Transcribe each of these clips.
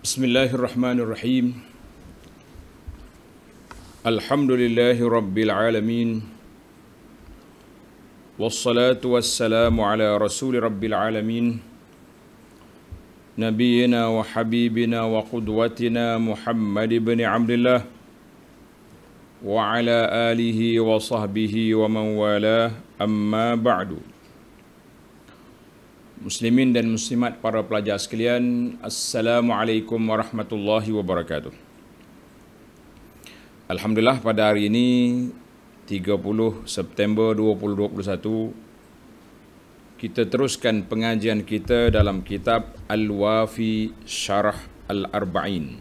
Bismillahirrahmanirrahim. Alhamdulillahi rabbil alamin. Wassalatu wassalamu ala rasuli rabbil alamin. Nabiyyina wa habibina wa qudwatina Muhammad ibn Abdullah wa ala alihi wa sahbihi wa man walah, amma ba'du. Muslimin dan muslimat, para pelajar sekalian, Assalamualaikum warahmatullahi wabarakatuh. Alhamdulillah, pada hari ini 30 September 2021 kita teruskan pengajian kita dalam kitab Al-Wafi Syarah Al-Arba'in.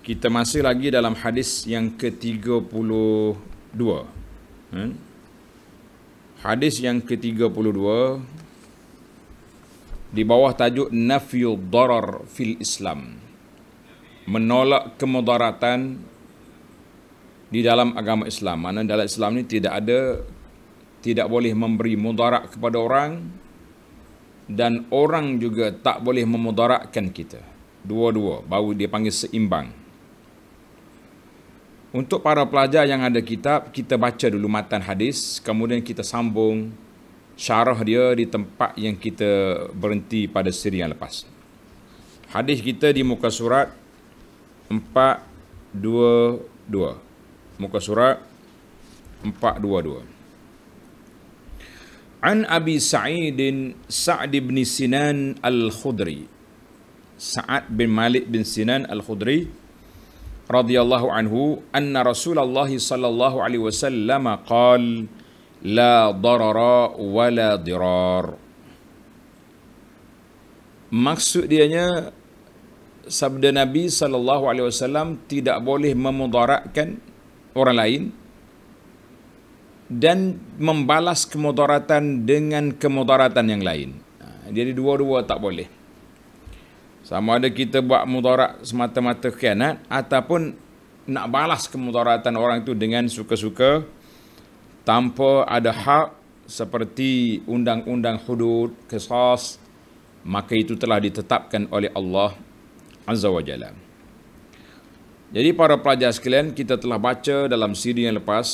Kita masih lagi dalam hadis yang ke-32. Hadis yang ke-32 di bawah tajuk Nafyu Darar fil Islam. Menolak kemudaratan di dalam agama Islam. Mana dalam Islam ni tidak boleh memberi mudarat kepada orang, dan orang juga tak boleh memudaratkan kita. Dua-dua baru dia panggil seimbang. Untuk para pelajar yang ada kitab, kita baca dulu matan hadis, kemudian kita sambung syarah dia di tempat yang kita berhenti pada siri yang lepas. Hadis kita di muka surat 422. Muka surat 422. An Abi Sa'd bin Sinan Al-Khudri. Sa'ad bin Malik bin Sinan Al-Khudri radhiyallahu anhu, anna Rasulullah sallallahu alaihi wasallam qala la darara wa la dirar. Maksud dianya, sabda Nabi sallallahu alaihi wasallam, tidak boleh memudaratkan orang lain dan membalas kemudaratan dengan kemudaratan yang lain. Jadi dua-dua tak boleh. Sama ada kita buat mudarat semata-mata khianat ataupun nak balas kemudaratan orang itu dengan suka-suka tanpa ada hak, seperti undang-undang hudud, qisas, maka itu telah ditetapkan oleh Allah Azza wa Jalla. Jadi para pelajar sekalian, kita telah baca dalam siri yang lepas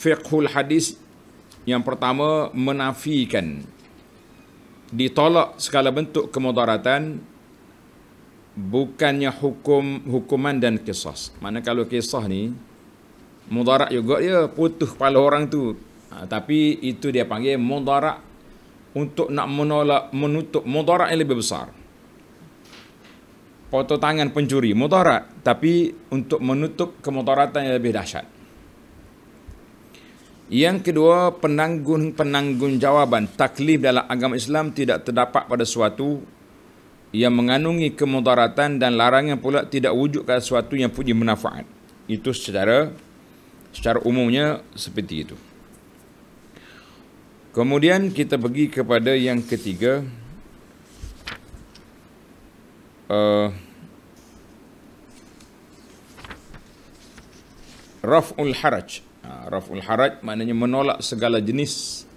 fiqhul hadis. Yang pertama, menafikan, ditolak segala bentuk kemudaratan, bukannya hukuman dan kisah. Mana kalau kisah ni mudarat juga, dia putus kepala orang tu, tapi itu dia panggil mudarat untuk nak menutup mudarat yang lebih besar. Potong tangan pencuri mudarat, tapi untuk menutup kemudaratan yang lebih dahsyat. Yang kedua, penanggungjawab taklif dalam agama Islam tidak terdapat pada sesuatu yang mengandungi kemudaratan, dan larangan pula tidak wujud pada sesuatu yang punya manfaat. Itu secara umumnya seperti itu. Kemudian kita pergi kepada yang ketiga, Raf'ul Haraj. Raf'ul Haraj maknanya menolak segala jenis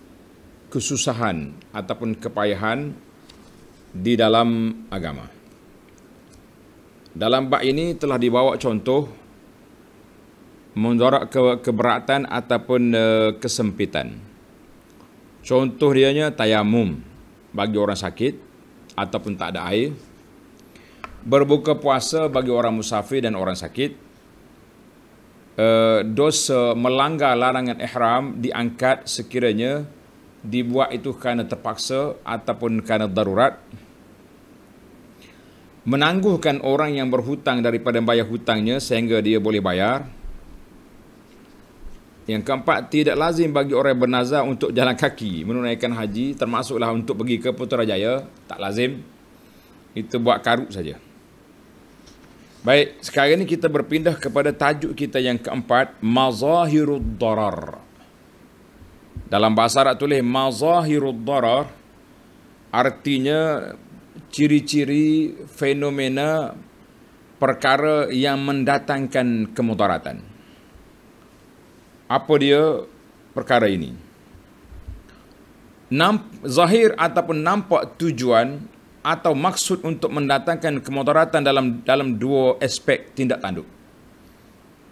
kesusahan ataupun kepayahan di dalam agama. Dalam bab ini telah dibawa contoh mudarat keberatan ataupun kesempitan. Contoh dianya tayamum bagi orang sakit ataupun tak ada air, berbuka puasa bagi orang musafir dan orang sakit, dosa melanggar larangan ihram diangkat sekiranya dibuat itu kerana terpaksa ataupun kerana darurat, menangguhkan orang yang berhutang daripada bayar hutangnya sehingga dia boleh bayar. Yang keempat, tidak lazim bagi orang yang bernazar untuk jalan kaki menunaikan haji, termasuklah untuk pergi ke Putrajaya, tak lazim. Itu buat karut saja. Baik, sekarang ini kita berpindah kepada tajuk kita yang keempat, mazahirud darar. Dalam bahasa Arab tulis mazahirud darar, artinya ciri-ciri fenomena perkara yang mendatangkan kemudaratan. Apa dia perkara ini? Zahir ataupun nampak tujuan atau maksud untuk mendatangkan kemudaratan dalam dua aspek tindak tanduk.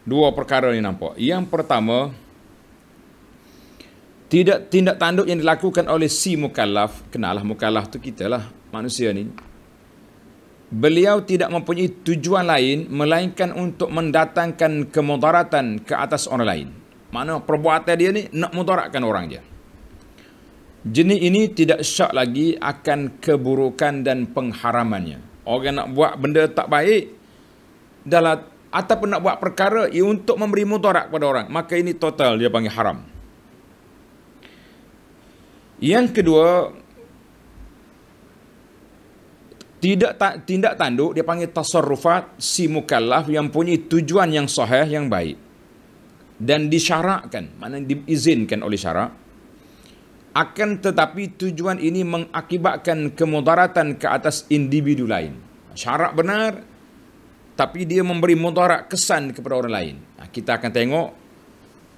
Dua perkara ni nampak. Yang pertama, tindak tanduk yang dilakukan oleh si mukallaf, kenalah mukallaf tu kita lah, manusia ni. Beliau tidak mempunyai tujuan lain melainkan untuk mendatangkan kemudaratan ke atas orang lain. Mana perbuatan dia ni nak mudaratkan orang je. Jenis ini tidak syak lagi akan keburukan dan pengharamannya. Orang nak buat benda tak baik dalam ataupun nak buat perkara ia untuk memberi mudarat kepada orang, maka ini total dia panggil haram. Yang kedua, tindak tanduk dia panggil tasarrufat si mukallaf yang punya tujuan yang sahih, yang baik dan disyarakkan, maknanya diizinkan oleh syarak. Akan tetapi tujuan ini mengakibatkan kemudaratan ke atas individu lain. Syarak benar, tapi dia memberi mudarat kesan kepada orang lain. Kita akan tengok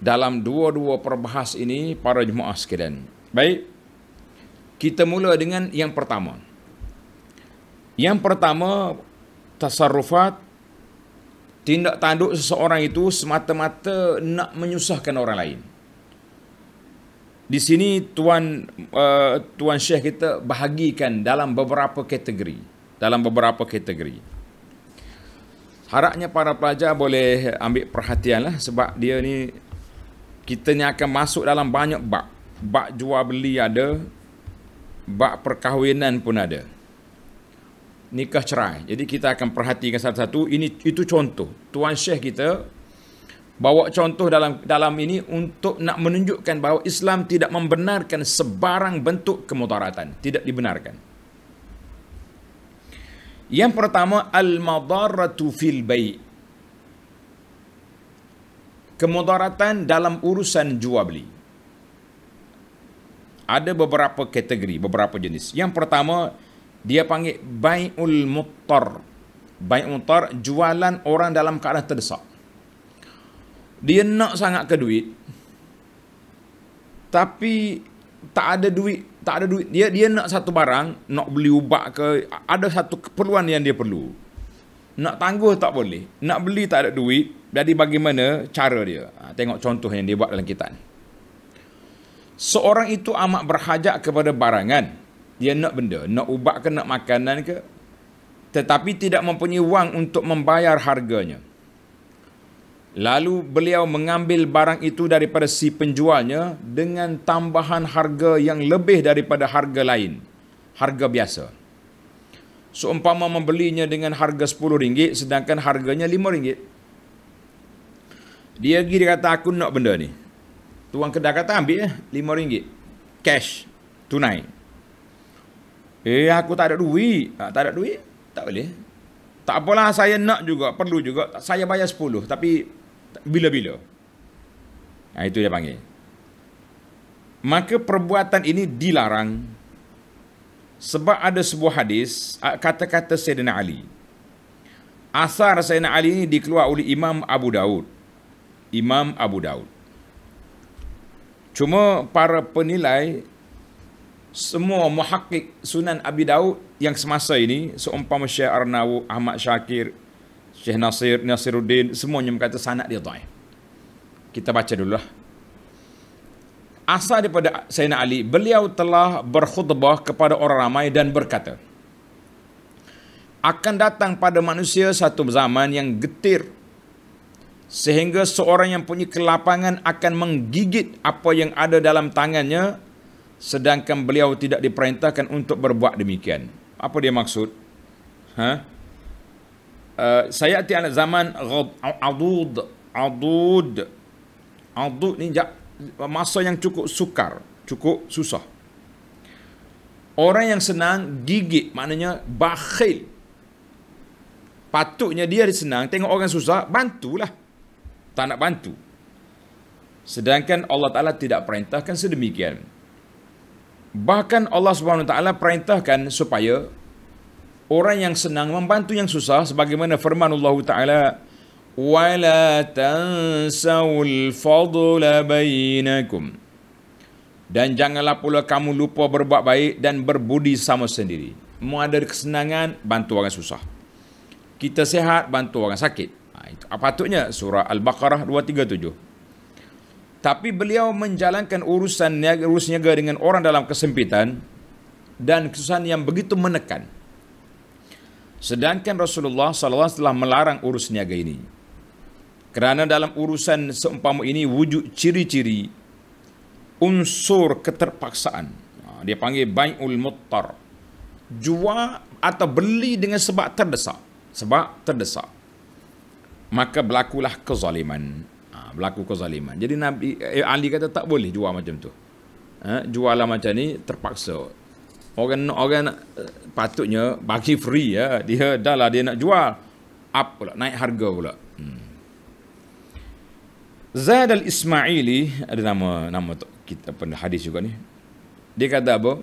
dalam dua-dua perbahas ini para jemaah sekalian. Baik, kita mula dengan yang pertama. Yang pertama, tasarrufat, tindak tanduk seseorang itu semata-mata nak menyusahkan orang lain. Di sini Tuan Syekh kita bahagikan dalam beberapa kategori. Harapnya para pelajar boleh ambil perhatian lah, sebab dia ni, kita ni akan masuk dalam banyak bab. Bab jual beli ada, bab perkahwinan pun ada. Nikah cerai. Jadi kita akan perhatikan satu-satu. Itu contoh. Tuan Syekh kita bawa contoh dalam ini untuk nak menunjukkan bahawa Islam tidak membenarkan sebarang bentuk kemudaratan. Tidak dibenarkan. Yang pertama, al-madarratu fil bai'. Kemudaratan dalam urusan jual beli. Ada beberapa kategori, beberapa jenis. Yang pertama, dia panggil bai'ul muttar. Bai'ul muttar, jualan orang dalam keadaan terdesak. Dia nak sangat ke duit, tapi tak ada duit. Dia nak satu barang, nak beli ubat ke, ada satu keperluan yang dia perlu. Nak tangguh tak boleh, nak beli tak ada duit. Jadi bagaimana cara dia? Tengok contoh yang dia buat dalam kitab. Seorang itu amat berhajat kepada barangan. Dia nak benda, nak ubat ke, nak makanan ke, tetapi tidak mempunyai wang untuk membayar harganya. Lalu beliau mengambil barang itu daripada si penjualnya dengan tambahan harga yang lebih daripada harga lain, harga biasa. Seumpama membelinya dengan harga RM10, sedangkan harganya RM5. Dia pergi, dia kata, aku nak benda ni. Tuan kedai kata, ambil RM5. Cash, tunai. Aku tak ada duit. Tak boleh. Tak apalah, saya nak juga, perlu juga. Saya bayar 10, tapi bila-bila. Itu dia panggil. Maka perbuatan ini dilarang. Sebab ada sebuah hadis, kata-kata Sayyidina Ali. Asar Sayyidina Ali ini dikeluar oleh Imam Abu Daud. Cuma para penilai, semua muhakkik Sunan Abi Daud yang semasa ini, seumpama Syekh Arnaud, Ahmad Syakir, Syekh Nasiruddin, semuanya berkata sanad dia dhaif. Kita baca dululah. Asal daripada Sayyidina Ali, beliau telah berkhutbah kepada orang ramai dan berkata, akan datang pada manusia satu zaman yang getir, sehingga seorang yang punya kelapangan akan menggigit apa yang ada dalam tangannya, sedangkan beliau tidak diperintahkan untuk berbuat demikian. Apa dia maksud? Saya tiada zaman adud ni masa yang cukup sukar, cukup susah. Orang yang senang gigit, maknanya bakhil. Patutnya dia senang, tengok orang susah, bantulah. Tak nak bantu. Sedangkan Allah Ta'ala tidak perintahkan sedemikian. Bahkan Allah SWT perintahkan supaya orang yang senang membantu yang susah, sebagaimana firman Allah Ta'ala, وَلَا تَنْسَوُا الْفَضْلَ بَيْنَكُمْ, dan janganlah pula kamu lupa berbuat baik dan berbudi sama sendiri. Mu ada kesenangan, bantu orang susah. Kita sehat, bantu orang sakit. Itu patutnya surah Al-Baqarah 237. Tapi beliau menjalankan urus niaga dengan orang dalam kesempitan dan kesusahan yang begitu menekan. Sedangkan Rasulullah SAW telah melarang urus niaga ini. Kerana dalam urusan seumpama ini wujud ciri-ciri unsur keterpaksaan. Dia panggil bai'ul muttar. Jual atau beli dengan sebab terdesak. Maka berlakulah kezaliman. Berlaku kezaliman. Jadi Nabi Ali kata tak boleh jual macam tu. Jualah macam ni terpaksa. Orang patutnya bagi free ya. Dia dah lah dia nak jual. Up pula, naik harga pula. Zaid al-Ismaili, ada nama kita hadis juga ni. Dia kata apa?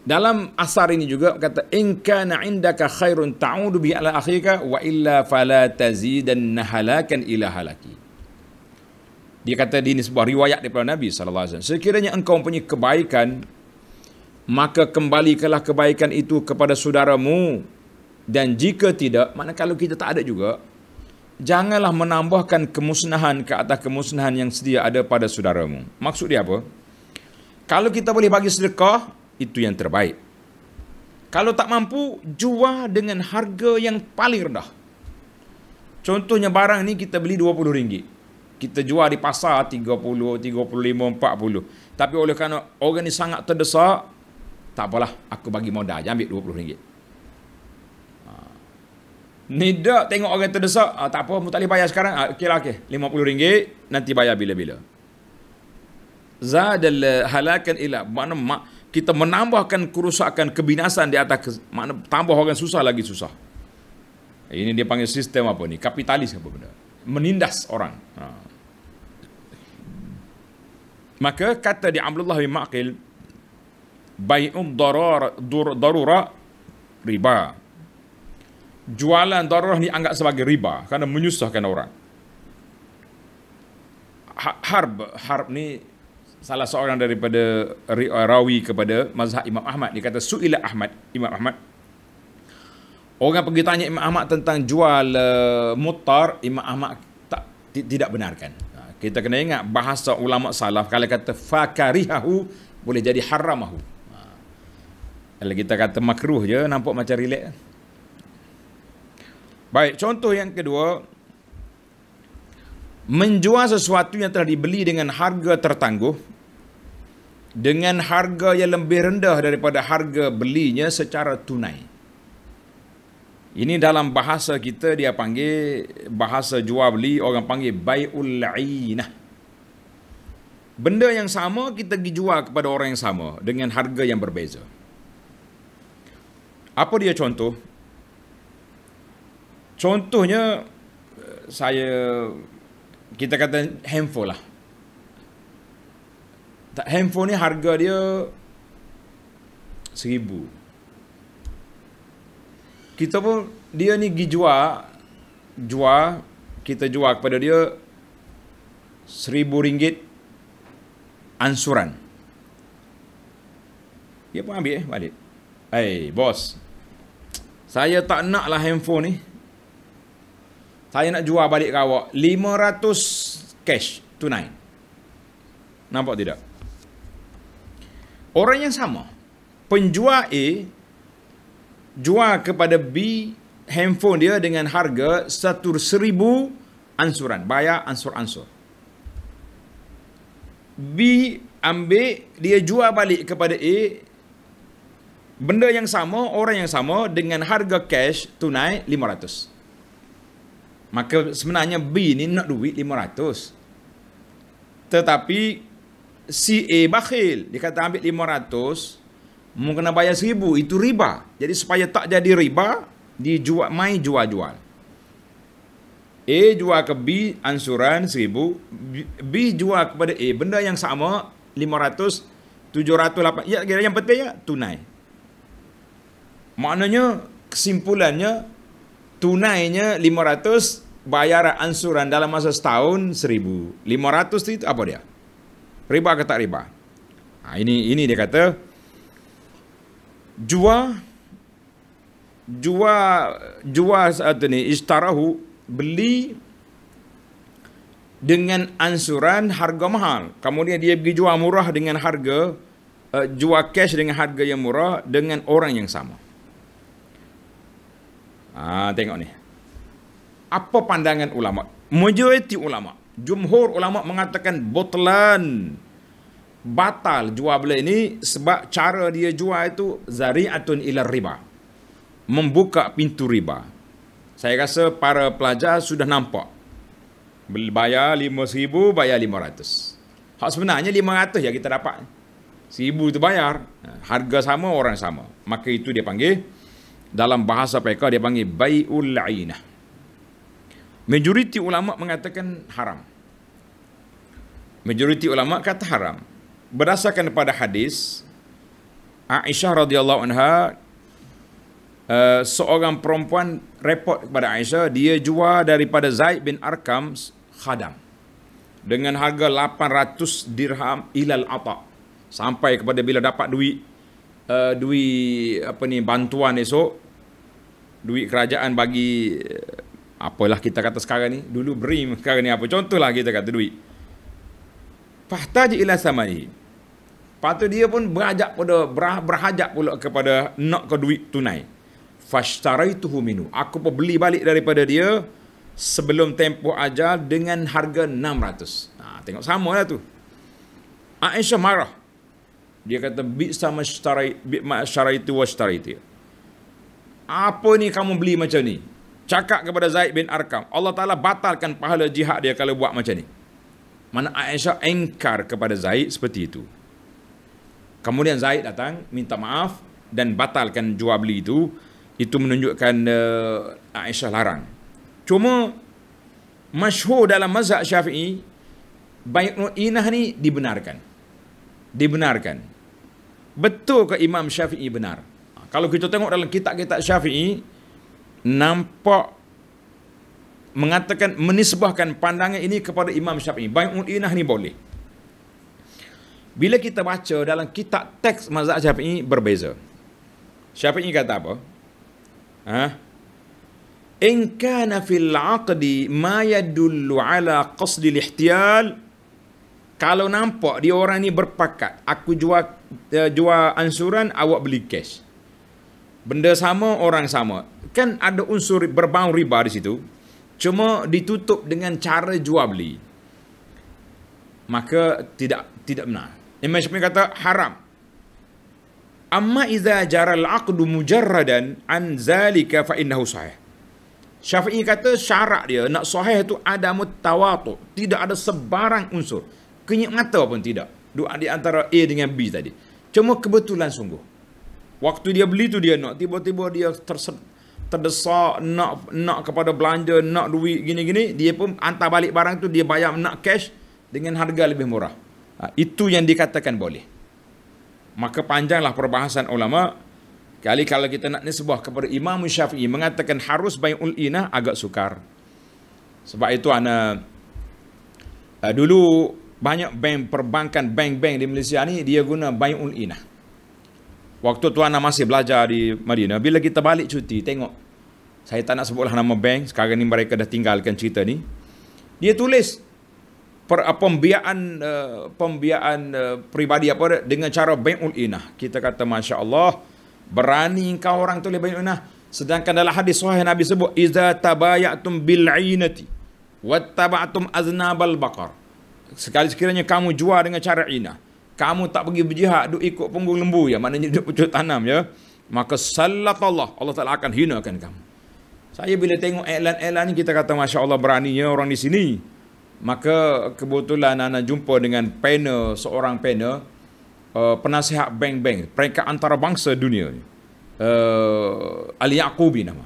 Dalam asar ini juga kata in kana indaka khairun ta'udu bi ala akhika wa illa fala tazidanna halakan ila halaki. Dia kata ini sebuah riwayat daripada Nabi sallallahu alaihi wasallam. Sekiranya engkau mempunyai kebaikan, maka kembalikanlah kebaikan itu kepada saudaramu, dan jika tidak, maknanya kalau kita tak ada juga, janganlah menambahkan kemusnahan ke atas kemusnahan yang sedia ada pada saudaramu. Maksud dia apa? Kalau kita boleh bagi sedekah, itu yang terbaik. Kalau tak mampu, jual dengan harga yang paling rendah. Contohnya barang ni kita beli RM20. Kita jual di pasar 30, 35, 40. Tapi oleh kerana orang ni sangat terdesak, tak apalah, aku bagi modal je, ambil RM20. Ni dak tengok orang terdesak, tak apa, mu tak boleh bayar sekarang, okey RM50, nanti bayar bila-bila. Zadal halakan ila, makna kita menambahkan kerusakan, kebinasan di atas, makna tambah orang susah lagi susah. Ini dia panggil sistem apa ni? Kapitalis apa benda? Menindas orang. Maka kata di Abdullah bin Maqil, bai'ud darura riba. Jualan darurah ni anggap sebagai riba kerana menyusahkan orang. Harb ni salah seorang daripada rawi kepada mazhab Imam Ahmad. Dia kata su'ila Imam Ahmad. Orang pergi tanya Imam Ahmad tentang jual muttar, Imam Ahmad tidak benarkan. Kita kena ingat bahasa ulama salaf, kalau kata fakarihahu boleh jadi haramahu. Kalau kita kata makruh je, nampak macam relax. Baik, contoh yang kedua, menjual sesuatu yang telah dibeli dengan harga tertangguh dengan harga yang lebih rendah daripada harga belinya secara tunai. Ini dalam bahasa kita dia panggil, bahasa jual beli orang panggil bai'ul 'ainah. Benda yang sama kita pergi jual kepada orang yang sama dengan harga yang berbeza. Apa dia contoh? Contohnya kita kata handphone lah. Handphone ni harga dia 1,000. Kita pun dia ni pergi jual, kita jual kepada dia RM1,000 ansuran. Dia pun ambil balik. Bos, saya tak nak lah handphone ni. Saya nak jual balik ke awak 500 cash tunai. Nampak tidak? Orang yang sama, penjual A jual kepada B handphone dia dengan harga 1,000 ansuran, bayar ansur-ansur. B ambil, dia jual balik kepada A benda yang sama, orang yang sama dengan harga cash tunai 500. Maka sebenarnya B ni nak duit 500. Tetapi si A bakhil, dia kata ambil 500, mu kena bayar 1,000, itu riba. Jadi supaya tak jadi riba, dijual, jual. A jual ke B ansuran 1,000, B jual kepada A benda yang sama 500, 708. Ya, yang penting ya tunai. Maknanya kesimpulannya tunainya 500, bayar ansuran dalam masa setahun 1,000. 500 itu apa dia? Riba ke tak riba? Ini dia kata jual satu ni istarahu, beli dengan ansuran harga mahal. Kemudian dia pergi jual murah dengan harga, jual cash dengan harga yang murah dengan orang yang sama. Tengok ni. Apa pandangan ulama? Majoriti ulama, jumhur ulama mengatakan butlan, batal jual beli ini sebab cara dia jual itu zari'atun ila riba, membuka pintu riba. Saya rasa para pelajar sudah nampak. Bayar 5,000, bayar 500. Hak sebenarnya 500 ya kita dapat. 1,000 tu bayar. Harga sama, orang sama. Maka itu dia panggil, dalam bahasa mereka dia panggil bai'ul ainah. Majoriti ulama mengatakan haram. Majoriti ulama kata haram. Berdasarkan pada hadis Aisyah radhiyallahu anha, seorang perempuan report kepada Aisyah, dia jual daripada Zaid bin Arqam khadam dengan harga 800 dirham ilal ata, sampai kepada bila dapat duit bantuan esok, duit kerajaan bagi apalah kita kata sekarang ni, dulu BRIM, sekarang ni apa, contohlah kita kata duit. Fahtaj ila samani. Patut dia pun berhajat pula kepada nak ke duit tunai. Fashtaraituhu minhu. Aku pun beli balik daripada dia sebelum tempoh ajal dengan harga 600. Tengok sama lah tu. Aisyah marah. Dia kata bi'sa mashtaritu washtaritu. Apa ni kamu beli macam ni? Cakap kepada Zaid bin Arqam, Allah Ta'ala batalkan pahala jihad dia kalau buat macam ni. Mana Aisyah engkar kepada Zaid seperti itu. Kemudian Zaid datang minta maaf dan batalkan jual beli itu. Itu menunjukkan Aisyah larang. Cuma masyhur dalam mazhab Syafi'i, bai'ul inah ni dibenarkan. Betul ke Imam Syafi'i benar? Kalau kita tengok dalam kitab-kitab Syafi'i, nampak mengatakan, menisbahkan pandangan ini kepada Imam Syafi'i. Bai'ul inah ni boleh. Bila kita baca dalam kitab teks mazhab Syafi'i berbeza. Syafi'i kata apa? In kana fil 'aqdi ma yadullu ala qasdi al-ihtiyal. Kalau nampak dia orang ni berpakat, aku jual ansuran, awak beli cash. Benda sama, orang sama. Kan ada unsur berbau riba di situ. Cuma ditutup dengan cara jual beli. Maka tidak benar. Imam Syafi'i kata haram. Amma idza jara al-'aqdu mujarradan an zalika fa innahu sahih. Syafi'i kata syarat dia nak sahih tu ada mutawatu, tidak ada sebarang unsur. Kenyap mata pun tidak. Dua di antara A dengan B tadi. Cuma kebetulan sungguh. Waktu dia beli tu dia nak, tiba-tiba dia terdesak nak kepada belanja, nak duit gini-gini, dia pun hantar balik barang tu, dia bayar nak cash dengan harga lebih murah. Itu yang dikatakan boleh. Maka panjanglah perbahasan ulama. Kali kalau kita nak nisbah kepada Imam Syafi'i mengatakan harus bai'ul inah, agak sukar. Sebab itu dulu banyak bank di Malaysia ni dia guna bai'ul inah. Waktu tu ana masih belajar di Madinah, bila kita balik cuti, tengok, saya tak nak sebutlah nama bank, sekarang ni mereka dah tinggalkan cerita ni. Dia tulis pembiayaan peribadi apa dengan cara bai'ul inah. Kita kata Masya Allah, berani kau orang tulis bai'ul inah. Sedangkan dalam hadis sahih Nabi sebut, iza tabayatum bil ainati wattaba'tum aznabal baqar. Sekiranya kamu jual dengan cara inah, kamu tak pergi berjihad, duk ikut punggung lembu ya, maknanya duk pucuk tanam ya, maka sallallahu, Allah Ta'ala akan hinakan kamu. Saya bila tengok iklan-iklan ni, kita kata Masya Allah beraninya orang di sini. Maka kebetulan anak jumpa dengan seorang penasihat bank-bank, peringkat antarabangsa dunia ni. Ali Yaqubi nama.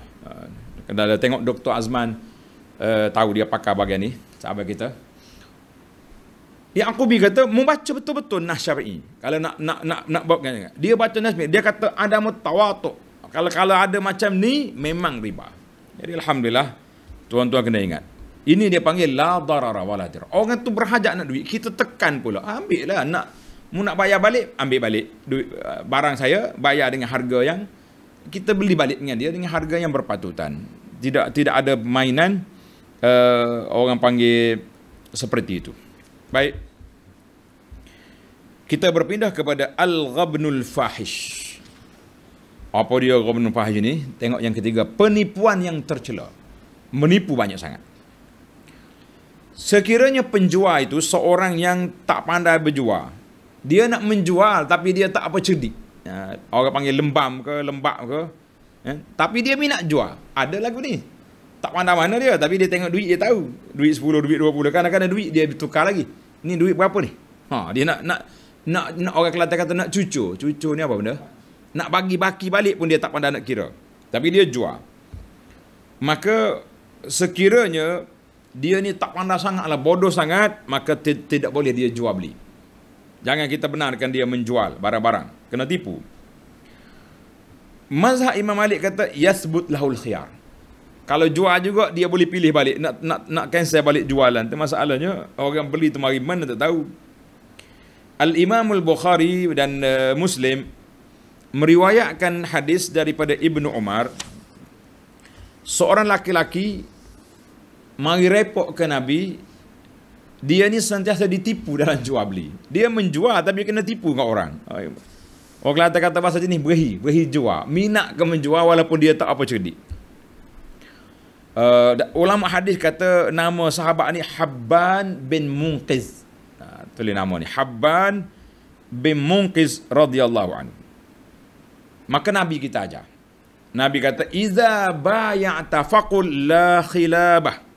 Kalau tengok Dr. Azman, tahu dia pakar bagian ni, sahabat kita. Yaqubi kata membaca betul-betul nas Syafi'i. Kalau nak buat, dia baca nas, dia kata ada mutawatu. Kalau ada macam ni memang riba. Jadi alhamdulillah, tuan-tuan kena ingat. Ini dia panggil la darara wala dirar. Orang tu berhajat nak duit, kita tekan pula. Ambil lah, nak Mu nak bayar balik, ambil balik duit, barang saya, bayar dengan harga yang kita beli balik dengan dia dengan harga yang berpatutan. Tidak ada mainan, orang panggil seperti itu. Baik. Kita berpindah kepada al-ghabnul fahish. Apa dia ghabnul fahish ini? Tengok yang ketiga, penipuan yang tercela. Menipu banyak sangat. Sekiranya penjual itu seorang yang tak pandai berjual, dia nak menjual tapi dia tak apa cerdik. Orang panggil lembam ke, lembab ke. Tapi dia minat jual. Ada lagu ni. Tak pandai mana dia, tapi dia tengok duit dia tahu. Duit 10, duit 20, kadang-kadang duit dia tukar lagi. Ni duit berapa ni? Dia nak orang Kelantan kata nak cucur. Cucur ni apa benda? Nak bagi baki balik pun dia tak pandai nak kira. Tapi dia jual. Maka sekiranya dia ni tak pandai sangatlah, bodoh sangat, maka tidak boleh dia jual beli. Jangan kita benarkan dia menjual barang-barang. Kena tipu. Mazhab Imam Malik kata yasbut lahul khiyar. Kalau jual juga dia boleh pilih balik, nak cancel balik jualan. Itu masalahnya orang beli tu mari mana tak tahu. Al-Imam Al-Bukhari dan Muslim meriwayatkan hadis daripada Ibnu Umar. Seorang laki-laki mari repot ke Nabi, dia ni sentiasa ditipu dalam jual beli. Dia menjual tapi kena tipu dengan orang. Orang Kelantan kata bahasa jenis behi jual. Minat ke menjual walaupun dia tak apa cerdik. Ulama hadis kata nama sahabat ni Habban bin Munqiz. Tulis nama ni Habban bin Munqiz radhiyallahu anhu. Maka Nabi kita ajar. Nabi kata iza bay'ata faqul la khilabah.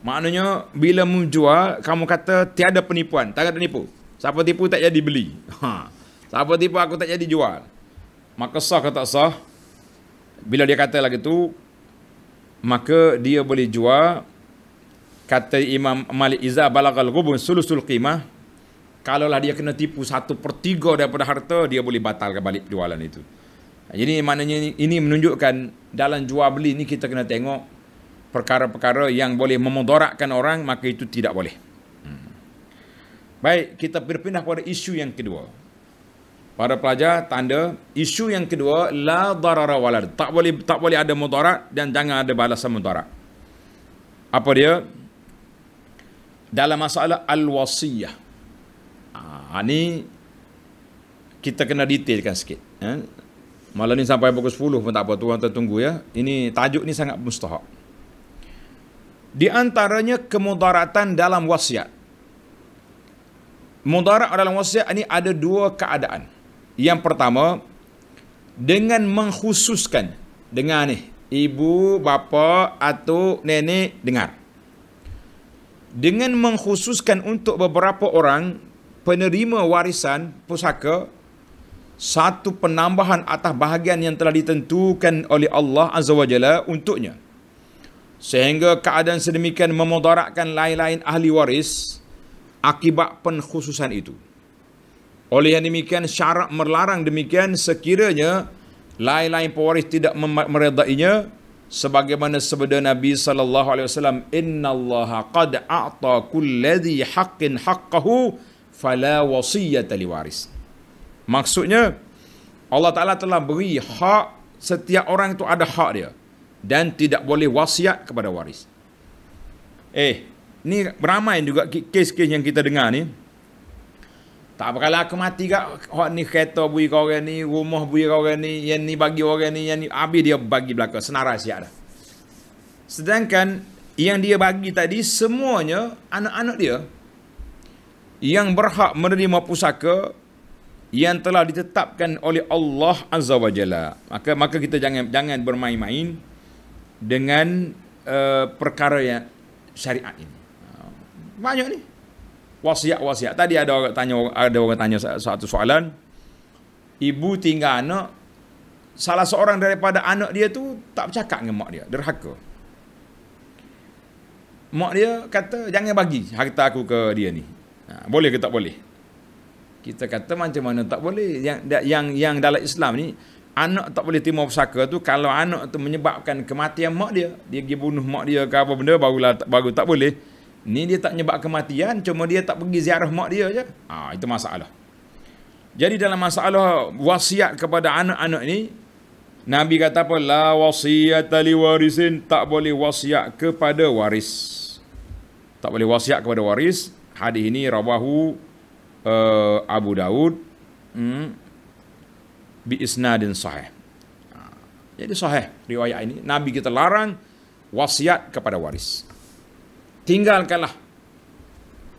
Maknanya bila menjual kamu kata tiada penipuan, tak ada nipu. Siapa tipu tak jadi beli. Siapa tipu aku tak jadi jual. Maka sah ke tak sah? Bila dia kata lagi tu, maka dia boleh jual. Kata Imam Malik iza balagal ghubun sulusul qimah. Kalaulah dia kena tipu 1/3 daripada harta, dia boleh batalkan balik jualan itu. Jadi maknanya ini menunjukkan dalam jual beli ni kita kena tengok perkara-perkara yang boleh memudaratkan orang, maka itu tidak boleh. Baik, kita berpindah pada isu yang kedua. Para pelajar, tanda isu yang kedua, la darara walad. Tak boleh ada mudarat dan jangan ada balasan mudarat. Apa dia? Dalam masalah al-wasiyah. Ini kita kena detailkan sikit. Malam ni sampai pukul 10 pun tak apa, tuan tunggu ya. Ini tajuk ni sangat mustahak. Di antaranya kemudaratan dalam wasiat. Mudarat dalam wasiat ini ada dua keadaan. Yang pertama, dengan mengkhususkan, dengan ni, ibu, bapa, atuk, nenek, dengar. Dengan mengkhususkan untuk beberapa orang penerima warisan pusaka, satu penambahan atas bahagian yang telah ditentukan oleh Allah Azza wa Jalla untuknya. Sehingga keadaan sedemikian memudaratkan lain-lain ahli waris akibat penkhususan itu. Oleh yang demikian, syarak melarang demikian sekiranya lain-lain pewaris tidak meredainya, sebagaimana sabda Nabi sallallahu alaihi wasallam, innallaha qad a'ta kulladhi haqqin haqqahu fala wasiyata liwaris. Maksudnya Allah Taala telah beri hak, setiap orang itu ada hak dia dan tidak boleh wasiat kepada waris. Ni beramai juga kes-kes yang kita dengar ni. Tak berkala aku mati kak, hak ni kereta bui kau orang ni, rumah bui kau orang ni, yang ni bagi orang ni, yang ni habis dia bagi belakang, senarai siap dah. Sedangkan yang dia bagi tadi semuanya anak-anak dia yang berhak menerima pusaka yang telah ditetapkan oleh Allah Azza wa Jalla. Maka kita jangan bermain-main dengan perkara yang syariat ini. Banyak ni wasiat. Tadi ada orang tanya satu soalan. Ibu tinggal anak, salah seorang daripada anak dia tu tak bercakap dengan mak dia, derhaka. Mak dia kata jangan bagi harta aku ke dia ni. Boleh ke tak boleh? Kita kata macam mana tak boleh? Yang dalam Islam ni, anak tak boleh terima pusaka tu kalau anak tu menyebabkan kematian mak dia. Dia pergi bunuh mak dia ke apa benda, baru tak boleh. Ni dia tak nyebab kematian, cuma dia tak pergi ziarah mak dia je. Itu masalah. Jadi dalam masalah wasiat kepada anak-anak ni, Nabi kata apa? La wasiyata li warisin, tak boleh wasiat kepada waris. Tak boleh wasiat kepada waris. Hadis ini rawahu Abu Daud bi isnadin sahih. Jadi sahih riwayat ini. Nabi kita larang wasiat kepada waris. Tinggalkanlah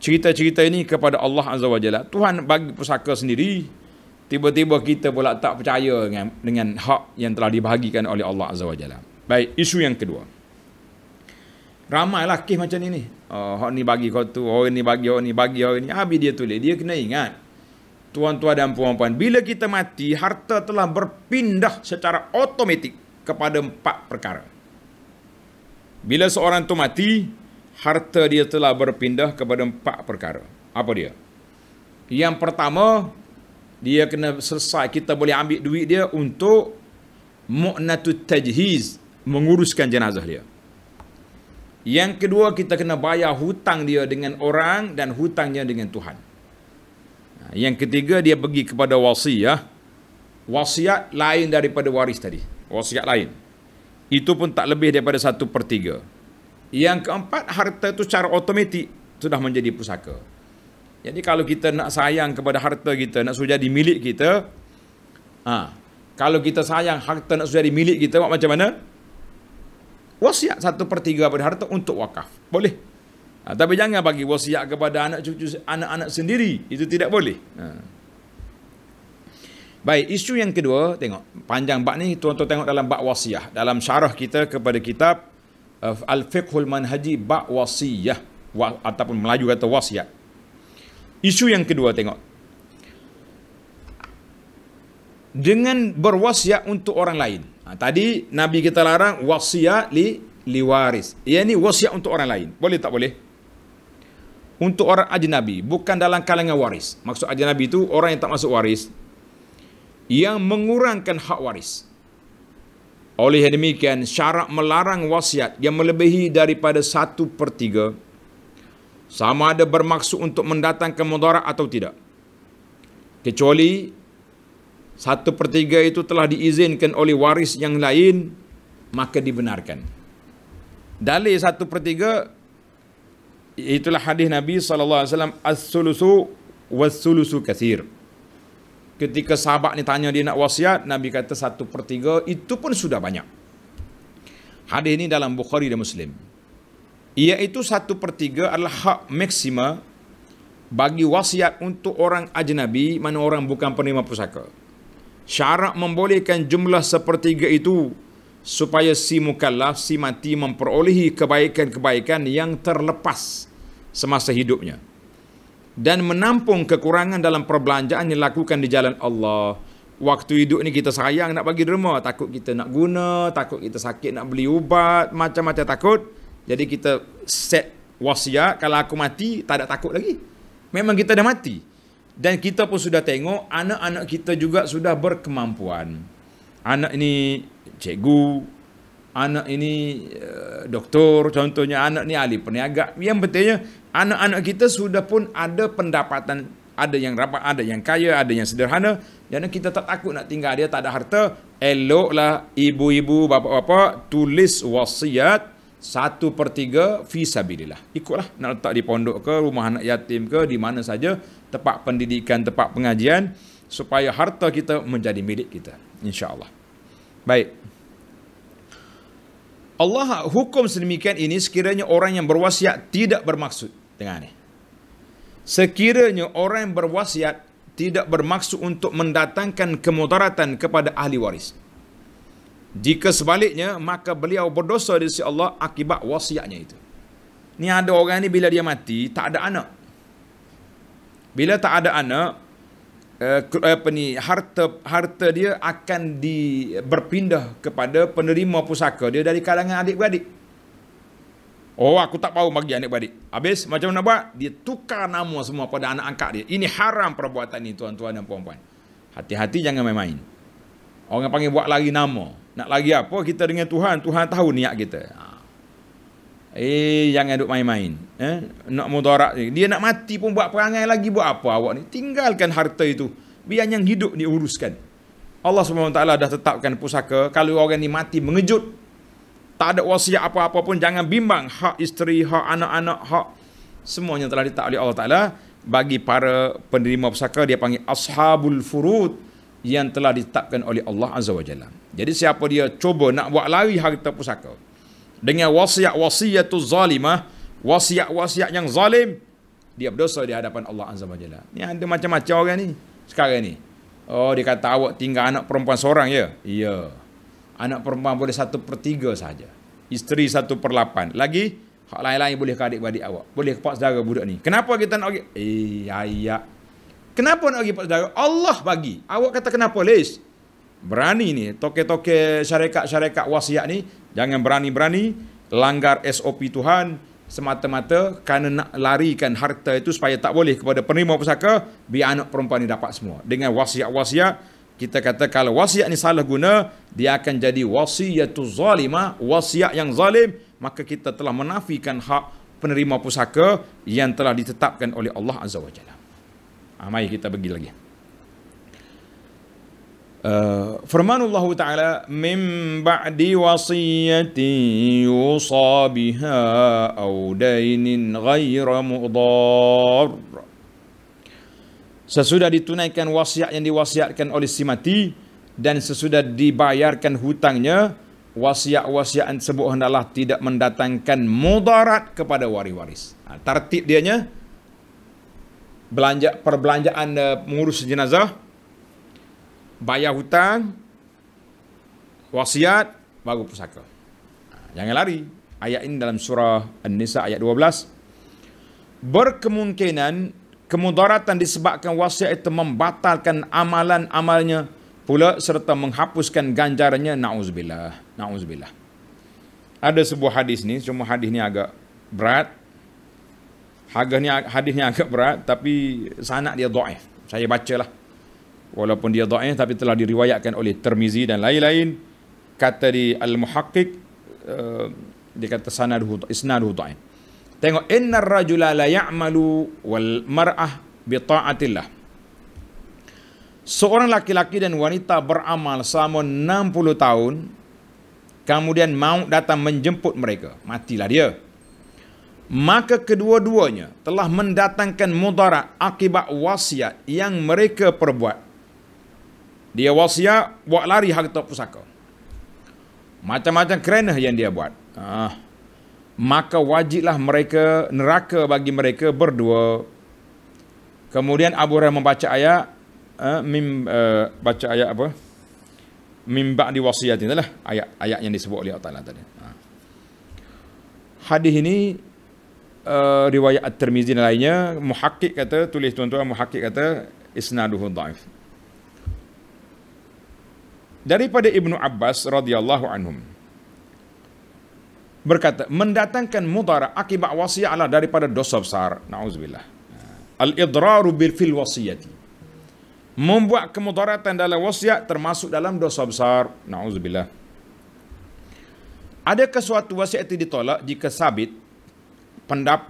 cerita-cerita ini kepada Allah Azza wa Jalla. Tuhan bagi pusaka sendiri, tiba-tiba kita pula tak percaya dengan hak yang telah dibahagikan oleh Allah Azza wa Jalla. Baik, isu yang kedua. Ramailah kes macam ini. Hak ni bagi kau tu, orang ni bagi, orang ni bagi, orang ni. Habis dia tulis. Dia kena ingat, tuan-tuan dan puan-puan, bila kita mati, harta telah berpindah secara automatik kepada 4 perkara. Bila seorang tu mati, harta dia telah berpindah kepada 4 perkara. Apa dia? Yang pertama, dia kena selesai, kita boleh ambil duit dia untuk mu'natut tajhiz, menguruskan jenazah dia. Yang kedua, kita kena bayar hutang dia dengan orang dan hutangnya dengan Tuhan. Yang ketiga, dia pergi kepada wasiat. Wasiat lain daripada waris tadi. Wasiat lain. Itu pun tak lebih daripada 1/3. Yang keempat, harta itu secara automatik sudah menjadi pusaka. Jadi kalau kita nak sayang kepada harta kita, nak suruh jadi milik kita, kalau kita sayang harta nak suruh jadi milik kita, buat macam mana? Wasiat 1/3 daripada harta untuk wakaf. Boleh. Tapi jangan bagi wasiat kepada anak cucu, anak-anak sendiri. Itu tidak boleh. Baik, isu yang kedua, tengok. Panjang bab ni, tuan-tuan tengok dalam bab wasiat. Dalam syarah kita kepada kitab Al-Fiqhul Manhaji bab wasiyah, ataupun Melayu kata wasiat. Isu yang kedua, tengok. Dengan berwasiat untuk orang lain. Tadi Nabi kita larang wasiat li waris. Ia ni wasiat untuk orang lain. Boleh tak boleh? Untuk orang ajnabi, bukan dalam kalangan waris. Maksud ajnabi itu orang yang tak masuk waris, yang mengurangkan hak waris. Oleh demikian, syarak melarang wasiat yang melebihi daripada 1/3, sama ada bermaksud untuk mendatangkan mudarat atau tidak. Kecuali 1/3 itu telah diizinkan oleh waris yang lain, maka dibenarkan. Dalil 1/3, itulah hadis Nabi SAW, as-sulusu was-sulusu katsir. Ketika sahabat ni tanya dia nak wasiat, Nabi kata 1/3 itu pun sudah banyak. Hadis ini dalam Bukhari dan Muslim. Iaitu 1/3 adalah hak maksima bagi wasiat untuk orang ajnabi, mana orang bukan penerima pusaka. Syarat membolehkan jumlah 1/3 itu supaya si mukallaf, si mati, memperolehi kebaikan-kebaikan yang terlepas semasa hidupnya dan menampung kekurangan dalam perbelanjaan yang dilakukan di jalan Allah. Waktu hidup ni kita sayang nak bagi derma, takut kita nak guna, takut kita sakit nak beli ubat, macam-macam takut. Jadi kita set wasiat, kalau aku mati tak ada takut lagi. Memang kita dah mati. Dan kita pun sudah tengok anak-anak kita juga sudah berkemampuan. Anak ini cikgu, anak ini doktor, contohnya anak ni ahli perniaga. Yang pentingnya anak-anak kita sudah pun ada pendapatan, ada yang rapat, ada yang kaya, ada yang sederhana. Dan kita tak takut nak tinggal dia tak ada harta. Eloklah ibu-ibu, bapa-bapa tulis wasiat 1/3 fi sabilillah. Ikutlah, nak letak di pondok ke, rumah anak yatim ke, di mana saja, tempat pendidikan, tempat pengajian, supaya harta kita menjadi milik kita, insya-Allah. Baik. Allah hukum sedemikian ini sekiranya orang yang berwasiat tidak bermaksud. Dengar ni. Sekiranya orang yang berwasiat tidak bermaksud untuk mendatangkan kemudaratan kepada ahli waris. Jika sebaliknya, maka beliau berdosa di sisi Allah akibat wasiatnya itu. Ni ada orang ni bila dia mati tak ada anak. Bila tak ada anak, harta dia akan berpindah kepada penerima pusaka dia dari kalangan adik-beradik. Oh, aku tak mau bagi adik-beradik. Habis macam mana buat? Dia tukar nama semua pada anak angkat dia. Ini haram perbuatan ini, tuan-tuan dan puan-puan. Hati-hati, jangan main-main. Orang panggil buat lari nama. Nak lari apa? Kita dengan Tuhan. Tuhan tahu niat kita. Jangan duk main-main. Nak mudarat dia nak mati pun buat perangai lagi, buat apa awak ni? Tinggalkan harta itu. Biar yang hidup diuruskan. Allah SWT dah tetapkan pusaka. Kalau orang ni mati mengejut, tak ada wasiat apa-apa pun, jangan bimbang. Hak isteri, hak anak-anak, hak semuanya telah ditetapkan oleh Allah Ta'ala. Bagi para penerima pusaka, dia panggil ashabul furud, yang telah ditetapkan oleh Allah Azza wa Jalla. Jadi siapa dia cuba nak buat lari harta pusaka dengan wasiat-wasiatul zalimah, wasiat-wasiat yang zalim, dia berdosa di hadapan Allah Azza wa Jalla. Ni ada macam-macam orang ni sekarang ni. Oh, dia kata awak tinggal anak perempuan seorang ya? Ya. Anak perempuan boleh 1/3 saja. Isteri 1/8. Lagi hak lain-lain boleh ke adik-beradik awak. Boleh ke pak saudara budak ni. Kenapa kita nak bagi? Ayat. Kenapa nak bagi pak saudara? Allah bagi. Awak kata kenapa, Lis? Berani ni toke-toke syarikat-syarikat wasiat ni, jangan berani-berani langgar SOP Tuhan semata-mata kerana nak larikan harta itu supaya tak boleh kepada penerima pusaka, biar anak perempuan ni dapat semua. Dengan wasiat-wasiat, kita kata kalau wasiat ni salah guna, dia akan jadi wasiatul zalimah, wasiat yang zalim, maka kita telah menafikan hak penerima pusaka yang telah ditetapkan oleh Allah Azza wa Jalla. Mari kita pergi lagi. Firmanullah Ta'ala, min ba'di wasiyatin yusa biha aw dainin ghaira mudar. Sesudah ditunaikan wasiat yang diwasiatkan oleh si mati dan sesudah dibayarkan hutangnya, wasiat-wasiat tersebut hendaklah tidak mendatangkan mudarat kepada waris-waris. Tertib dianya, perbelanjaan mengurus jenazah, bayar hutang, wasiat, baru pusaka. Jangan lari. Ayat ini dalam surah An-Nisa ayat 12. Berkemungkinan kemudaratan disebabkan wasiat itu membatalkan amalan-amalnya pula serta menghapuskan ganjarannya. Na'udzubillah. Na'udzubillah. Ada sebuah hadis ni, cuma hadis ni agak berat. Hadis ni agak berat, tapi sanad dia dhaif. Saya bacalah. Walaupun dia dhaif, tapi telah diriwayatkan oleh Tirmizi dan lain-lain. Kata di Al-Muhaqqiq, dia kata isnaduhu dhaif. Tengok, innar rajula la ya'malu wal mar'ah bi ta'atillah. Seorang laki-laki dan wanita beramal selama 60 tahun, kemudian maut datang menjemput mereka, matilah dia. Maka kedua-duanya telah mendatangkan mudarat akibat wasiat yang mereka perbuat. Dia wasiat buat lari harta pusaka. Macam-macam kerana yang dia buat. Maka wajiblah mereka, neraka bagi mereka berdua. Kemudian Abu Hurairah membaca ayat, baca ayat apa? Mim ba'di wasiyatin, itulah ayat yang disebut oleh Allah Ta'ala tadi. Hadis ini riwayat At-Tirmizi dan lainnya, Muhaqqiq kata, tulis tuan-tuan, Muhaqqiq kata isnaduhu dhaif. Daripada Ibnu Abbas radhiyallahu anhum berkata, mendatangkan mudarat akibat wasiat adalah daripada dosa besar. Na'udzubillah. Al-idraru bil fil wasiyati. Membuat kemudaratan dalam wasiat termasuk dalam dosa besar. Na'udzubillah. Adakah suatu wasiat itu ditolak jika sabit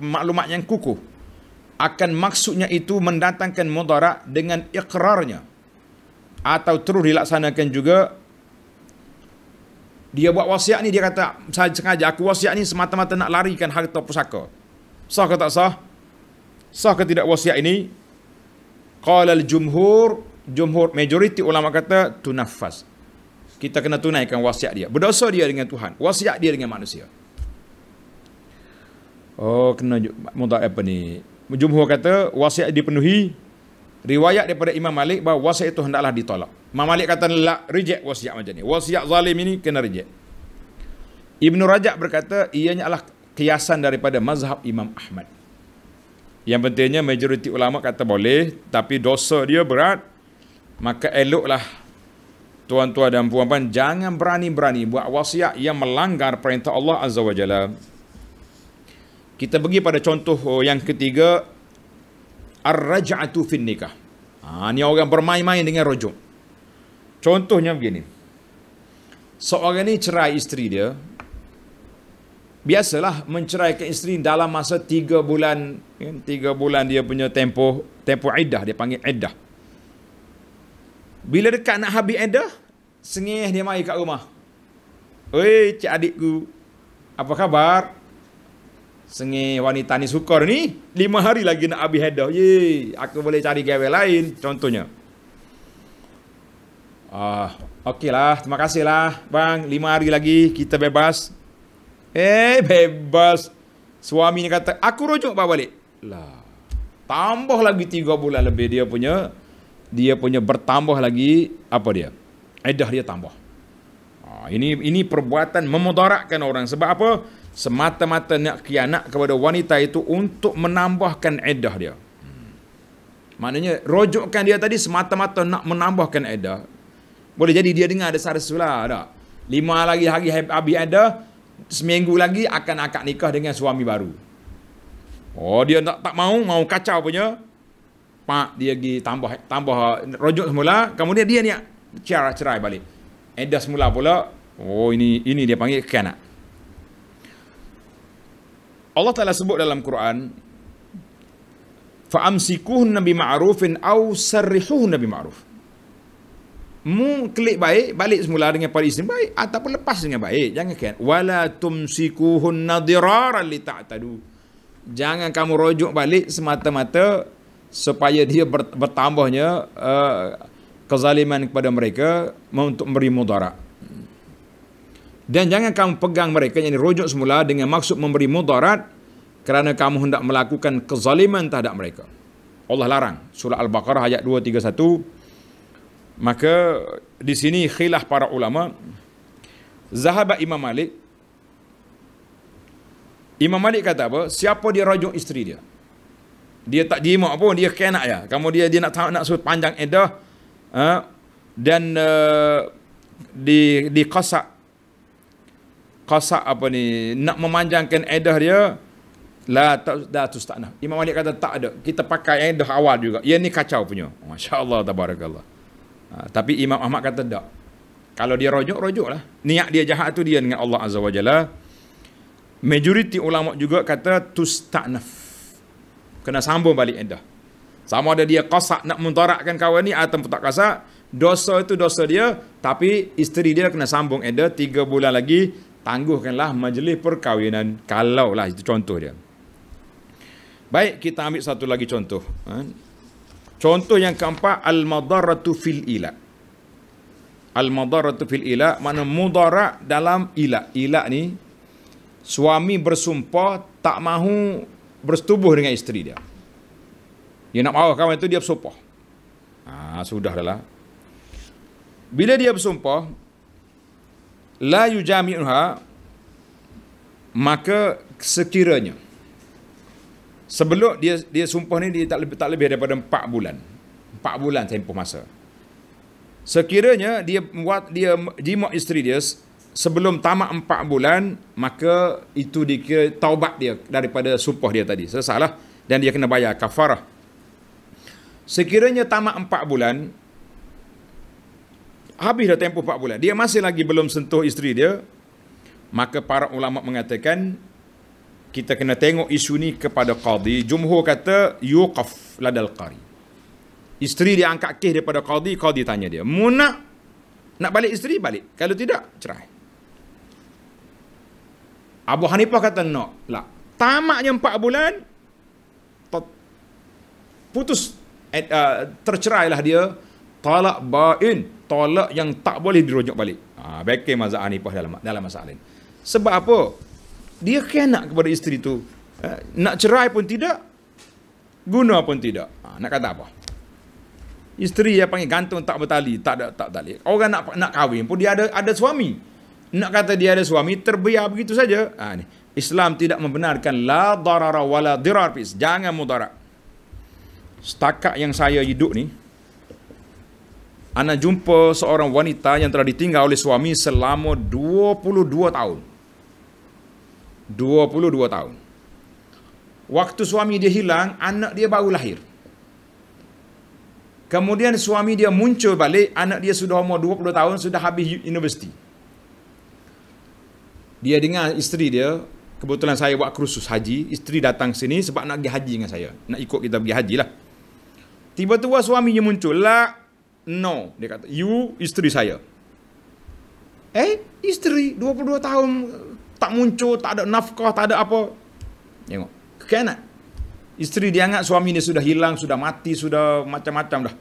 maklumat yang kukuh akan maksudnya itu mendatangkan mudarat dengan iqrarnya, atau terus dilaksanakan juga? Dia buat wasiat ni, dia kata saya sengaja aku wasiat ni semata-mata nak larikan harta pusaka. Sah ke tak sah? Sah ke tidak wasiat ini? Qala al-jumhur, majoriti ulama kata tunaffas. Kita kena tunaikan wasiat dia. Berdosa dia dengan Tuhan, wasiat dia dengan manusia. Oh, kena mudarat apa ni? Jumhur kata wasiat dipenuhi. Riwayat daripada Imam Malik bahawa wasiat itu hendaklah ditolak. Imam Malik kata la, reject wasiat macam ni. Wasiat zalim ini kena reject. Ibnu Rajab berkata ianya adalah kiasan daripada mazhab Imam Ahmad. Yang pentingnya majoriti ulama kata boleh, tapi dosa dia berat. Maka eloklah tuan-tuan dan puan-puan jangan berani-berani buat wasiat yang melanggar perintah Allah Azza wa Jalla. Kita pergi pada contoh yang ketiga, ar-raj'atu fin nikah. Ni orang bermain-main dengan rujuk. Contohnya begini. Seorang ni cerai isteri dia. biasalah menceraikan isteri dalam masa 3 bulan, 3 bulan dia punya tempoh iddah, dia panggil iddah. Bila dekat nak habis iddah, sengih dia mai kat rumah. Oi, cik adikku, apa khabar? Sengih wanita ni sukar ni, 5 hari lagi nak habis iddah. Ye, aku boleh cari gawe lain, contohnya. Okeylah, terima kasihlah bang, 5 hari lagi kita bebas. Bebas. Suami ni kata, aku rujuk balik. Lah, tambah lagi 3 bulan lebih dia punya bertambah lagi apa dia? Iddah dia tambah. Ini perbuatan memudaratkan orang. Sebab apa? Semata-mata nak khianat kepada wanita itu untuk menambahkan iddah dia. Maknanya rojukkan dia tadi semata-mata nak menambahkan iddah. Boleh jadi dia dengar ada sarsulah, tak? 5 lagi hari habis iddah, seminggu lagi akan akad nikah dengan suami baru. Dia tak mau kacau punya. Pak dia pergi tambah rujuk semula, kemudian dia ni cerai balik. Iddah semula pula. Ini dia panggil khianat. Allah Taala sebut dalam Quran, fa'amsikuhunna bima'rufin aw sarrihuhunna bima'ruf. Klik baik, balik semula dengan pada isteri baik, ataupun lepas dengan baik. Jangan kan. Wala tumsikuhunna diraran li ta'tadu. Jangan kamu rujuk balik semata-mata supaya dia bertambahnya kezaliman kepada mereka untuk memberi mudarat. Dan jangan kamu pegang mereka yang rujuk semula dengan maksud memberi mudarat kerana kamu hendak melakukan kezaliman terhadap mereka. Allah larang. Surah Al-Baqarah ayat 231. Maka di sini khilaf para ulama. Zahaba Imam Malik. Imam Malik kata apa? Siapa dia rujuk isteri dia? Dia tak jima pun, dia khianat ya. Kemudian dia nak suruh panjang iddah dan di qasak apa ni, nak memanjangkan iddah dia, la tusta'naf. Imam Malik kata tak ada. Kita pakai iddah awal juga. Ia ni kacau punya. Masya-Allah tabarakallah. Tapi Imam Ahmad kata tak. Kalau dia rojuklah. Niat dia jahat tu dia dengan Allah Azza wa Jalla. Majoriti ulama juga kata tusta'naf. Kena sambung balik iddah. Sama ada dia qasak nak mudaratkan kawan ni atau tak qasak, dosa itu dosa dia, tapi isteri dia kena sambung iddah 3 bulan lagi, tangguhkanlah majlis perkahwinan. Kalau lah, itu contoh dia. Baik, kita ambil satu lagi contoh. Contoh yang keempat, al-madarratu fil ila. Al-madarratu fil ila makna mudarat dalam ila. Ila ni suami bersumpah tak mahu bersetubuh dengan isteri dia. Dia nak mahu kawan itu, dia bersumpah. Sudah dah. Bila dia bersumpah, la yujami'uha, maka sekiranya sebelum dia sumpah ni, dia tak lebih daripada 4 bulan. 4 bulan tempoh masa. Sekiranya dia jima isteri dia sebelum tamat 4 bulan, maka itu dikira taubat dia daripada sumpah dia tadi. Selesailah, dan dia kena bayar kafarah. Sekiranya tamat 4 bulan, habis dah tempoh 4 bulan, dia masih lagi belum sentuh isteri dia, maka para ulama mengatakan kita kena tengok isu ni kepada qadi. Jumhur kata yuqaf ladal qari. Isteri dia angkat kes daripada qadi, qadi tanya dia, mu nak balik isteri, balik. Kalau tidak, cerai. Abu Hanifah kata no, lah. Tamatnya 4 bulan, putus, tercerailah dia, talak bain, talak yang tak boleh dirujuk balik. Baiknya mazhab Hanifah dalam masalah ini. Sebab apa? Dia khianat kepada isteri tu. Nak cerai pun tidak, guna pun tidak. Nak kata apa? Isteri yang panggil gantung tak bertali, tak tali. Orang nak kahwin pun dia ada suami. Nak kata dia ada suami, terbiar begitu saja. Ni. Islam tidak membenarkan la darara wala dirar. Jangan mudarat. Setakat yang saya hidup ni, ana jumpa seorang wanita yang telah ditinggal oleh suami selama 22 tahun. 22 tahun. Waktu suami dia hilang, anak dia baru lahir. Kemudian suami dia muncul balik, anak dia sudah umur 20 tahun, sudah habis universiti. Dia dengar isteri dia kebetulan saya buat kursus haji, isteri datang sini sebab nak pergi haji dengan saya. Nak ikut kita pergi haji lah. Tiba-tiba suaminya muncul. La, no. Dia kata, you isteri saya. Isteri 22 tahun tak muncul, tak ada nafkah, tak ada apa. Tengok. Kekhianat. Isteri dia anggap suami dia sudah hilang, sudah mati, sudah macam-macam dah.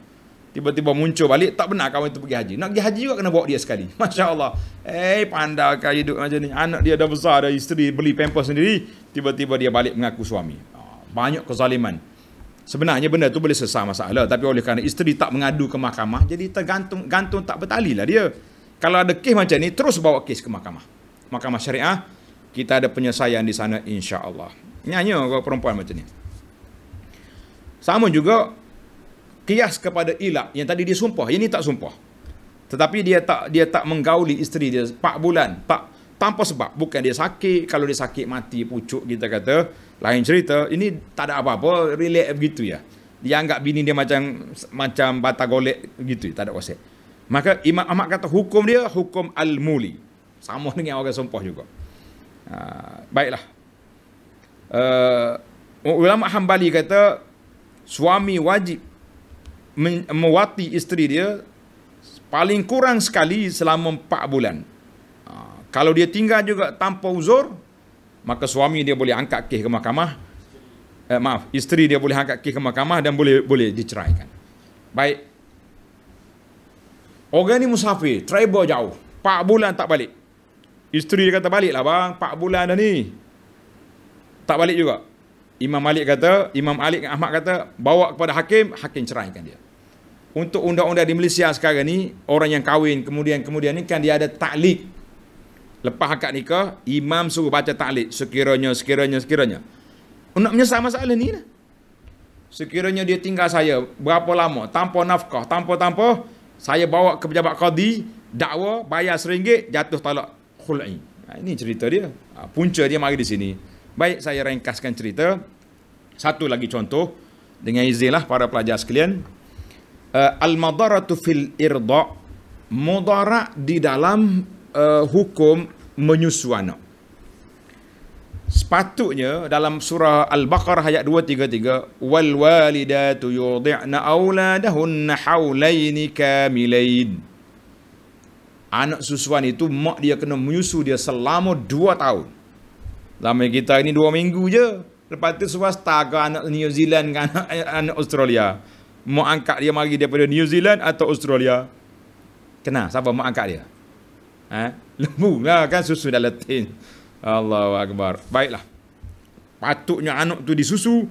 Tiba-tiba muncul balik, tak benar kawan itu pergi haji. Nak pergi haji juga kena bawa dia sekali. Masya Allah. Pandai kan hidup macam ni. Anak dia dah besar, dah isteri beli pampers sendiri. Tiba-tiba dia balik mengaku suami. Banyak kezaliman. Sebenarnya benda tu boleh selesai masalah. Tapi oleh kerana isteri tak mengadu ke mahkamah, jadi gantung tak bertali lah dia. Kalau ada kes macam ni, terus bawa kes ke mahkamah. Mahkamah syariah, kita ada penyelesaian di sana insya-Allah. Nyanyi kalau perempuan macam ni. Sama juga kias kepada ilak yang tadi dia sumpah, yang ni tak sumpah. Tetapi dia tak menggauli isteri dia 4 bulan, tak tanpa sebab. Bukan dia sakit, kalau dia sakit mati pucuk kita kata, lain cerita. Ini tak ada apa-apa, relax begitu ya. Dia anggap bini dia macam bata golek gitu, tak ada konsep. Maka Imam Ahmad kata hukum dia hukum al-muli. Sama dengan orang sumpah juga. Baiklah. Ulama Hambali kata suami wajib mewati isteri dia paling kurang sekali selama 4 bulan. Kalau dia tinggal juga tanpa uzur, maka suami dia boleh angkat kes ke mahkamah. Isteri dia boleh angkat kes ke mahkamah dan boleh diceraikan. Baik. Orang ni musafir, travel jauh, 4 bulan tak balik. Isteri dia kata baliklah bang, 4 bulan dah ni. Tak balik juga. Imam Malik kata, Imam Ali Ahmad kata, bawa kepada hakim, hakim ceraikan dia. Untuk undang-undang di Malaysia sekarang ni, orang yang kahwin kemudian ni kan dia ada ta'liq. Lepas akad nikah, imam suruh baca ta'liq. Sekiranya. Nak menyelesaikan masalah ni lah. Sekiranya dia tinggal saya berapa lama, tanpa nafkah, tanpa, saya bawa ke pejabat qadi, dakwa, bayar RM1, jatuh talak khul'i. Ini cerita dia. Punca dia mari di sini. Baik, saya ringkaskan cerita. Satu lagi contoh, dengan izinlah para pelajar sekalian. Al-madaratu fil irda', mudarat di dalam hukum menyusu anak. Sepatutnya dalam surah Al-Baqarah ayat 233, wal walidatu yudhi'na auladahunna haulaini kamilain. Anak susuan itu mak dia kena menyusu dia selama 2 tahun. Lama kita ini 2 minggu je. Lepas tu swasta ke anak New Zealand ke anak Australia. Mak angkat dia mari daripada New Zealand atau Australia. Kena siapa mak angkat dia? Lembu lah kan susu dalam tin. Allahu Akbar. Baiklah. Patutnya anak tu disusu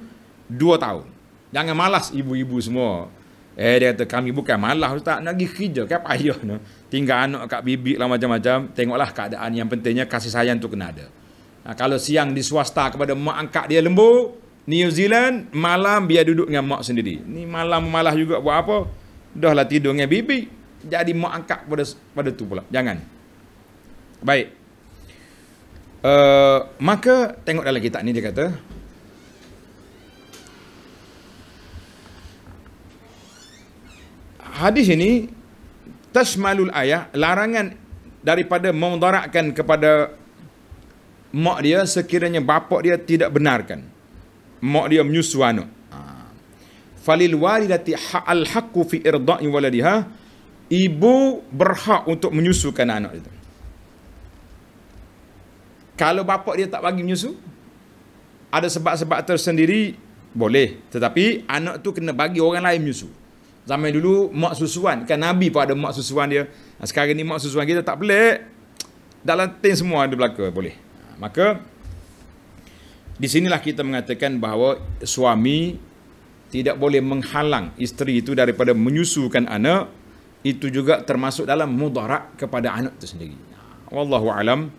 2 tahun. Jangan malas ibu-ibu semua. Dia kata kami bukan malas ustaz, nak pergi kerja kan payah no. Tinggal anak kat bibik lah macam-macam. Tengoklah keadaan, yang pentingnya kasih sayang tu kena ada. Kalau siang di swasta kepada mak angkat dia lembu, New Zealand malam biar duduk dengan mak sendiri. Ni malam malas juga buat apa? Dah lah tidur dengan bibik. Jadi mak angkat pada tu pula. Jangan. Baik. Maka tengok dalam kitab ni dia kata hadis ini tashmalul ayah, larangan daripada memudaratkan kepada mak dia sekiranya bapak dia tidak benarkan mak dia menyusu anak. Falil walidati al haqqu fi irda'i waladiha, ibu berhak untuk menyusukan anak itu. Kalau bapak dia tak bagi menyusu, ada sebab-sebab tersendiri, boleh. Tetapi anak tu kena bagi orang lain menyusu. Zaman dulu mak susuan, kan Nabi pun ada mak susuan dia. Sekarang ni mak susuan kita tak pelik. Dalam tin semua ada belaka, boleh. Maka di sinilah kita mengatakan bahawa suami tidak boleh menghalang isteri itu daripada menyusukan anak. Itu juga termasuk dalam mudarat kepada anak itu sendiri. Wallahu alam.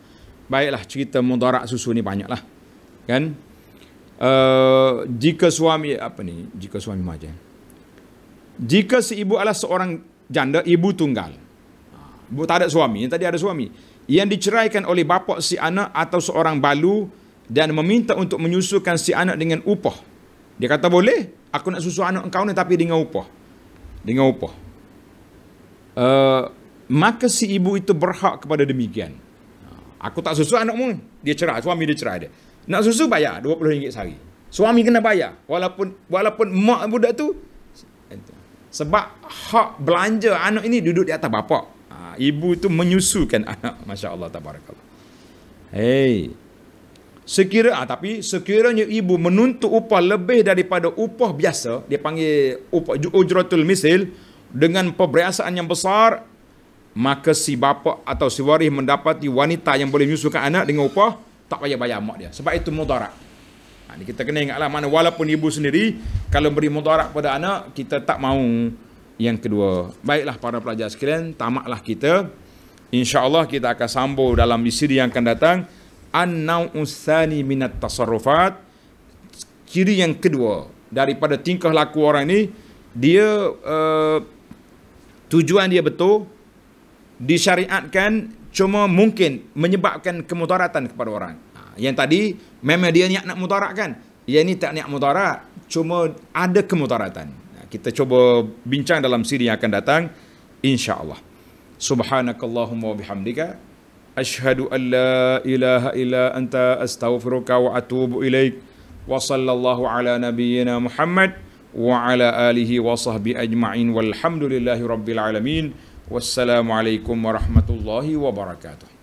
Baiklah, cerita mudarat susu ni banyaklah. Kan? Jika suami macam, jika si ibu adalah seorang janda, ibu tunggal. Ibu tak ada suami, yang tadi ada suami. Yang diceraikan oleh bapa si anak atau seorang balu dan meminta untuk menyusukan si anak dengan upah. Dia kata boleh, aku nak susu anak engkau ni tapi dengan upah. Dengan upah. Maka si ibu itu berhak kepada demikian. Aku tak susu anakmu. Dia cerai, suami dia cerai dia. Nak susu bayar RM20 sehari. Suami kena bayar. Walaupun mak budak tu. Sebab hak belanja anak ini duduk di atas bapa. Ibu tu menyusukan anak. Masya Allah, tabarakallah. Hei. Tapi sekiranya ibu menuntut upah lebih daripada upah biasa, dia panggil upah ujratul misil, dengan perbeasaan yang besar, maka si bapa atau si waris mendapati wanita yang boleh menyusukan anak dengan upah, tak payah bayar mak dia. Sebab itu mudarat. Kita kena ingatlah, mana walaupun ibu sendiri kalau beri mudarat pada anak, kita tak mahu yang kedua. Baiklah para pelajar sekalian, tamatlah kita. InsyaAllah kita akan sambung dalam siri yang akan datang. An-naw'us tsani minat tasarrufat. Ciri yang kedua daripada tingkah laku orang ini, dia tujuan dia betul, disyariatkan, cuma mungkin menyebabkan kemudaratan kepada orang. Yang tadi memang dia niat nak mudaratkan, yang ni tak niat mudarat, cuma ada kemudaratan. Kita cuba bincang dalam siri yang akan datang, insya-Allah. Subhanakallahumma wa bihamdika asyhadu an la ilaha illa anta astaghfiruka wa atubu ilaik. Wa sallallahu ala nabiyyina Muhammad wa ala alihi wa sahbihi ajma'in walhamdulillahi rabbil alamin. Wassalamualaikum warahmatullahi wabarakatuh.